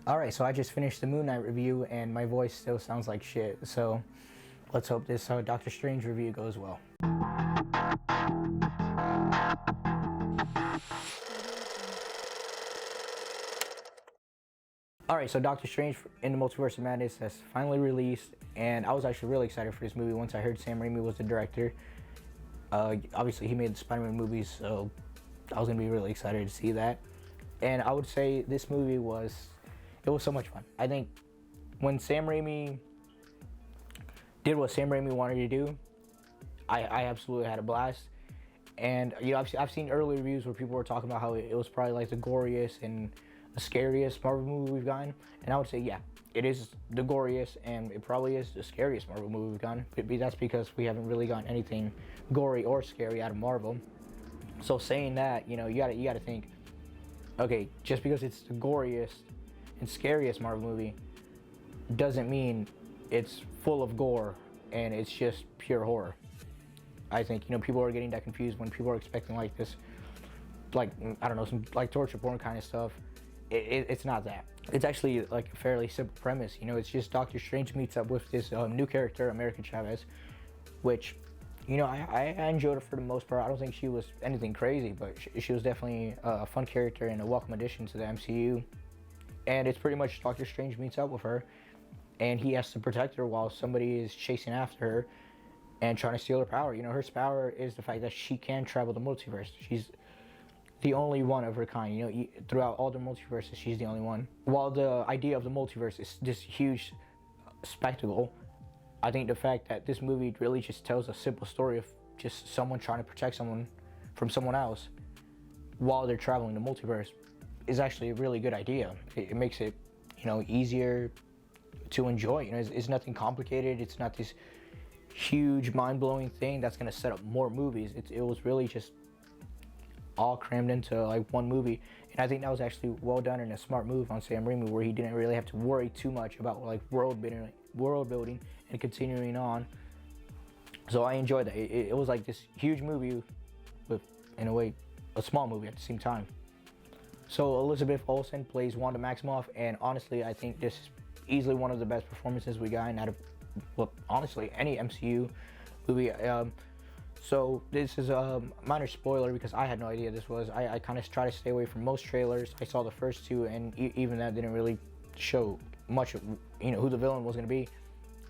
Alright, so I just finished the Moon Knight review and my voice still sounds like shit, so let's hope this Doctor Strange review goes well. Alright, so Doctor Strange in the Multiverse of Madness has finally released, and I was actually really excited for this movie once I heard Sam Raimi was the director. Obviously he made the Spider-Man movies, so I was going to be really excited to see that. And I would say this movie was so much fun. I think when Sam Raimi did what Sam Raimi wanted to do, I absolutely had a blast. And you know, I've seen early reviews where people were talking about how it was probably like the goriest and the scariest Marvel movie we've gotten. And I would say, yeah, it is the goriest and it probably is the scariest Marvel movie we've gotten. But that's because we haven't really gotten anything gory or scary out of Marvel. So saying that, you know, you gotta think, okay, just because it's the goriest and scariest Marvel movie doesn't mean it's full of gore and it's just pure horror. I think, you know, people are getting that confused when people are expecting like this, like, I don't know, some like torture porn kind of stuff. It's not that. It's actually like a fairly simple premise. You know, it's just Doctor Strange meets up with this new character, America Chavez, which, you know, I enjoyed her for the most part. I don't think she was anything crazy, but she was definitely a fun character and a welcome addition to the MCU. And it's pretty much Doctor Strange meets up with her, and he has to protect her while somebody is chasing after her and trying to steal her power. You know, her power is the fact that she can travel the multiverse. She's the only one of her kind. You know, throughout all the multiverses, she's the only one. While the idea of the multiverse is this huge spectacle, I think the fact that this movie really just tells a simple story of just someone trying to protect someone from someone else while they're traveling the multiverse is actually a really good idea. It makes it, you know, easier to enjoy. You know, it's nothing complicated. It's not this huge mind-blowing thing that's going to set up more movies. It was really just all crammed into like one movie, and I think that was actually well done and a smart move on Sam Raimi, where he didn't really have to worry too much about like world building and continuing on. So I enjoyed that. It was like this huge movie with, in a way, a small movie at the same time. So Elizabeth Olsen plays Wanda Maximoff, and honestly, I think this is easily one of the best performances we got out of, well, honestly, any MCU movie. So this is a minor spoiler because I had no idea this was. I kind of try to stay away from most trailers. I saw the first two, and even that didn't really show much of, you know, who the villain was going to be.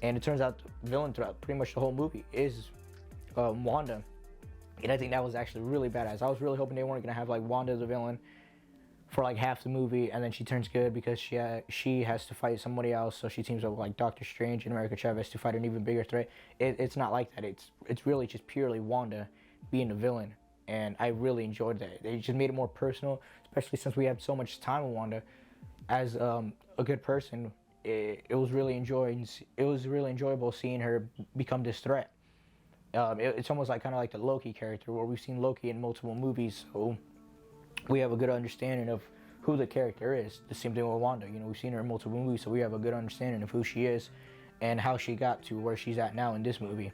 And it turns out the villain throughout pretty much the whole movie is Wanda. And I think that was actually really badass. I was really hoping they weren't going to have like Wanda the villain for like half the movie, and then she turns good because she has to fight somebody else, so she teams up with like Doctor Strange and America Chavez to fight an even bigger threat. It's not like that. It's really just purely Wanda being the villain, and I really enjoyed that. They just made it more personal, especially since we had so much time with Wanda as a good person. It was really enjoyable seeing her become this threat. It's almost like kind of like the Loki character, where we've seen Loki in multiple movies, so we have a good understanding of who the character is. The same thing with Wanda. You know, we've seen her in multiple movies, so we have a good understanding of who she is and how she got to where she's at now in this movie.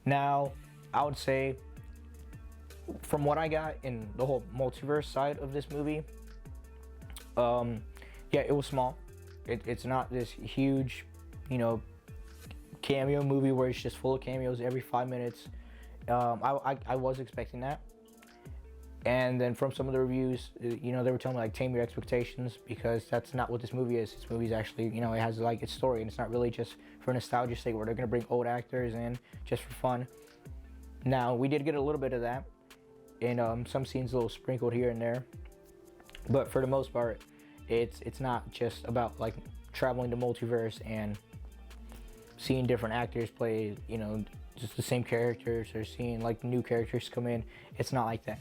Now, I would say, from what I got in the whole multiverse side of this movie, yeah, it was small. It's not this huge, you know, cameo movie where it's just full of cameos every 5 minutes. I was expecting that. And then from some of the reviews, you know, they were telling me like tame your expectations, because that's not what this movie is. This movie is actually, you know, it has like its story, and it's not really just for nostalgia's sake where they're gonna bring old actors in just for fun. Now, we did get a little bit of that in some scenes, a little sprinkled here and there, but for the most part, it's not just about like traveling the multiverse and seeing different actors play, you know, just the same characters, or seeing like new characters come in. It's not like that.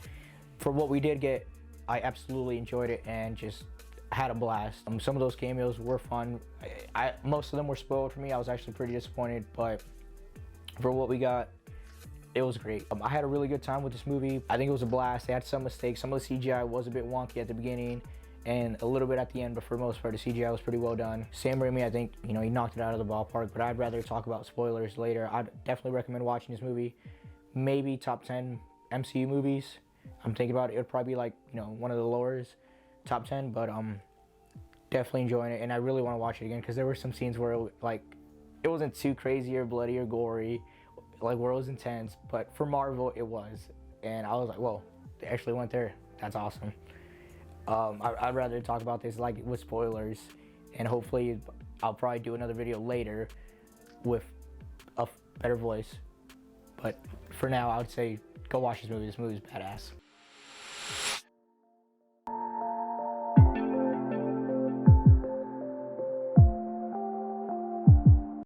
For what we did get, I absolutely enjoyed it and just had a blast. Some of those cameos were fun. Most of them were spoiled for me. I was actually pretty disappointed, but for what we got, it was great. I had a really good time with this movie. I think it was a blast. They had some mistakes. Some of the CGI was a bit wonky at the beginning and a little bit at the end, but for the most part, the CGI was pretty well done. Sam Raimi, I think, you know, he knocked it out of the ballpark, but I'd rather talk about spoilers later. I'd definitely recommend watching this movie. Maybe top 10 MCU movies. I'm thinking about it. It'd probably be like, you know, one of the lowers, top 10, but definitely enjoying it, and I really want to watch it again because there were some scenes where it wasn't too crazy or bloody or gory, like where it was intense, but for Marvel it was, and I was like, whoa, they actually went there. That's awesome. I'd rather talk about this like with spoilers, and hopefully I'll probably do another video later with a better voice. But for now, I would say go watch this movie. This movie is badass.